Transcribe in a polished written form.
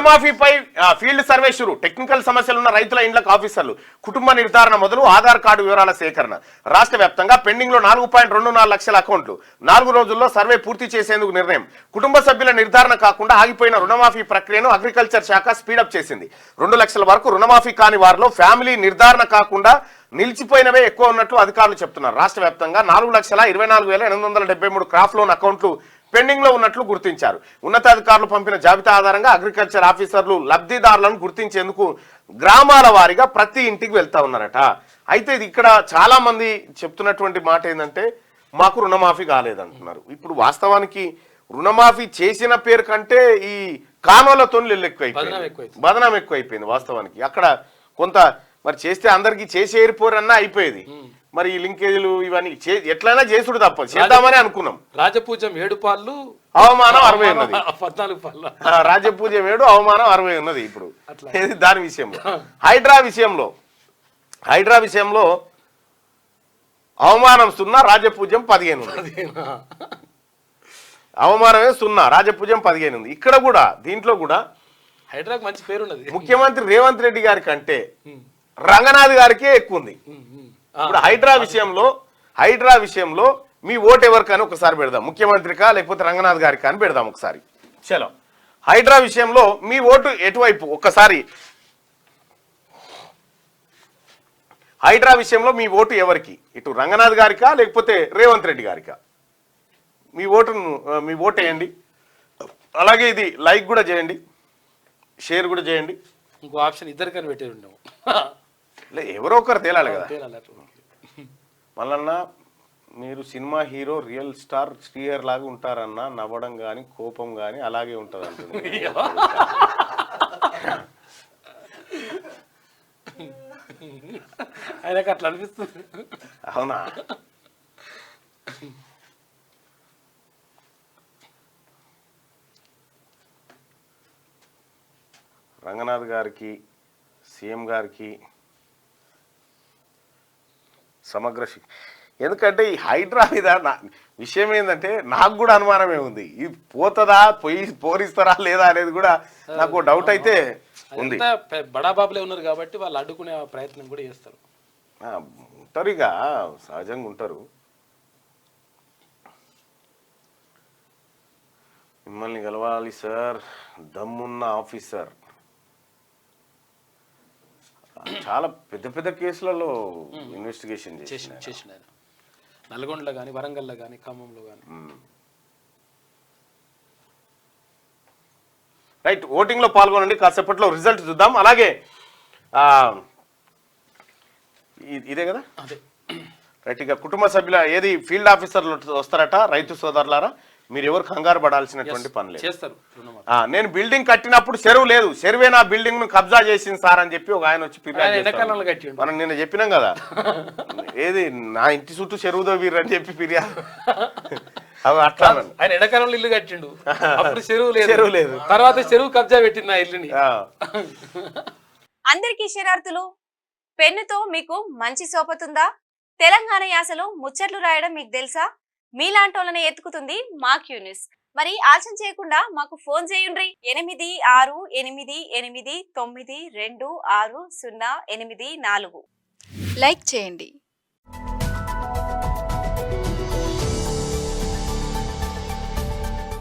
రుణమాఫీపై field survey షురు. Technical సమస్యలున్న రైతుల ఇండ్లకు ఆఫీసర్లు. కుటుంబ నిర్ధారణ మొదలు ఆధార్ కార్డు వివరాల సేకరణ. రాష్ట్ర వ్యాప్తంగా పెండింగ్ లో 4.24 లక్షల అకౌంట్లు. 4 రోజుల్లో సర్వే పూర్తి చేసేందుకు నిర్ణయం. కుటుంబ సభ్యుల నిర్ధారణ కాకుండా ఆగిపోయిన రుణమాఫీ ప్రక్రియను అగ్రికల్చర్ శాఖ స్పీడప్ చేసింది. 2 లక్షల వరకు రుణమాఫీ కాని వారిలో ఫ్యామిలీ నిర్ధారణ కాకుండా నిలిచిపోయినవే ఎక్కువ ఉన్నట్లు అధికారులు చెప్తున్నారు. రాష్ట్ర వ్యాప్తంగా 4,24,873 క్రాప్ లోన్ అకౌంట్లు పెండింగ్ లో ఉన్నట్లు గుర్తించారు. ఉన్నతాధికారులు పంపిన జాబితా ఆధారంగా అగ్రికల్చర్ ఆఫీసర్లు లబ్ధిదారులను గుర్తించేందుకు గ్రామాల వారీగా ప్రతి ఇంటికి వెళ్తా ఉన్నారట. అయితే ఇది ఇక్కడ చాలా మంది చెప్తున్నటువంటి మాట ఏంటంటే మాకు రుణమాఫీ కాలేదంటున్నారు. ఇప్పుడు వాస్తవానికి రుణమాఫీ చేసిన పేరు కంటే ఈ కానోలతో బదనాం ఎక్కువైపోయింది. వాస్తవానికి అక్కడ కొంత మరి చేస్తే అందరికి చేసి ఏరిపోరన్నా అయిపోయేది. మరి ఈ లింకేజీలు ఇవన్నీ ఎట్లయినా చేసుడు తప్ప చేద్దామని అనుకున్నాం. రాజపూజం 7 పాళ్ళు అవమానం 60 ఉన్నది. 14 పాళ్ళు రాజపూజం 7 అవమానం 60 ఉన్నది. ఇప్పుడు దాని విషయంలో హైడ్రా విషయంలో అవమానం 0, రాజపూజ్యం 15 ఉంది. అవమానమే 0, రాజపూజ్యం 15 ఉంది. ఇక్కడ కూడా దీంట్లో కూడా హైడ్రాకి మంచి పేరు ఉన్నది. ముఖ్యమంత్రి రేవంత్ రెడ్డి గారి కంటే రంగనాథ్ గారికే ఎక్కువ ఉంది. ఇప్పుడు హైడ్రా విషయంలో మీ ఓటు ఎవరికని ఒకసారి పెడదాం. ముఖ్యమంత్రికా లేకపోతే రంగనాథ్ గారికి అని పెడదాం ఒకసారి. చలో హైడ్రా విషయంలో మీ ఓటు ఎటువైపు ఒక్కసారి. హైడ్రా విషయంలో మీ ఓటు ఎవరికి? ఇటు రంగనాథ్ గారికా లేకపోతే రేవంత్ రెడ్డి గారికా? మీ ఓటు వేయండి. అలాగే ఇది లైక్ కూడా చేయండి, షేర్ కూడా చేయండి. ఇంకో ఆప్షన్ ఇద్దరికని పెట్టేది ఉండవు. ఎవరో ఒకరు తేలాలి కదా. మళ్ళన్నా మీరు సినిమా హీరో రియల్ స్టార్ శ్రీహర్ లాగా ఉంటారన్నా, నవ్వడం కానీ కోపం కానీ అలాగే ఉంటుంది అంటుంది. ఆయనకు అట్లా అనిపిస్తుంది. అవునా? రంగనాథ్ గారికి, సీఎం గారికి సమగ్ర ఎందుకంటే ఈ హైడ్రా మీద విషయం ఏంటంటే నాకు కూడా అనుమానమే ఉంది. ఇది పోతుందా, పోరిస్తారా లేదా అనేది కూడా నాకు డౌట్ అయితే ఉంది. బడాబాబులే ఉన్నారు కాబట్టి వాళ్ళు అడ్డుకునే ప్రయత్నం కూడా చేస్తారు. ఉంటారు, ఇక సహజంగా ఉంటారు. మిమ్మల్ని కలవాలి సార్, దమ్మున్న ఆఫీసర్. చాలా పెద్ద పెద్ద కేసులలో ఇన్వెస్టిగేషన్ చేసిన నల్గొండలో కానీ, వరంగల్లో కానీ, ఖమ్మంలో కానీ. రైట్, ఓటింగ్ లో పాల్గొనండి. కాసేపట్లో రిజల్ట్ చూద్దాం. అలాగే ఇదే కదా, అదే రైట్. ఇక కుటుంబ సభ్యుల ఏది ఫీల్డ్ ఆఫీసర్లు వస్తారట. రైతు సోదరులారా, మీరు ఎవరు కంగారు పడాల్సినటువంటి పని లేదు. నేను బిల్డింగ్ కట్టినప్పుడు చెరువు లేదు, చెరువే నా బిల్డింగ్ ను కబ్జా చేసింది సార్ అని చెప్పి ఒక ఆయన వచ్చి ఫిర్యాదు. మనం నిన్న చెప్పినాం కదా, ఏది నా ఇంటి చుట్టూ చెరువు దోవీరు అని చెప్పి ఫిర్యాదు. అట్లా ఆయన ఎడకాలంలో ఇల్లు కట్టిండు, అప్పుడు చెరువు లేదు, తర్వాత చెరువు కబ్జా పెట్టింది ఆ ఇల్లుని. అందరికీ శరార్థులు. పెన్నుతో మీకు మంచి సోపతుందా? తెలంగాణ యాసలో ముచ్చట్లు రాయడం మీకు తెలుసా? మీలాంటోళ్ళని ఎత్తుకుతుంది మా క్యూ న్యూస్. మరి ఆలస్యం చేయకుండా మాకు ఫోన్ చేయండి. 8688892608. లైక్ చేయండి.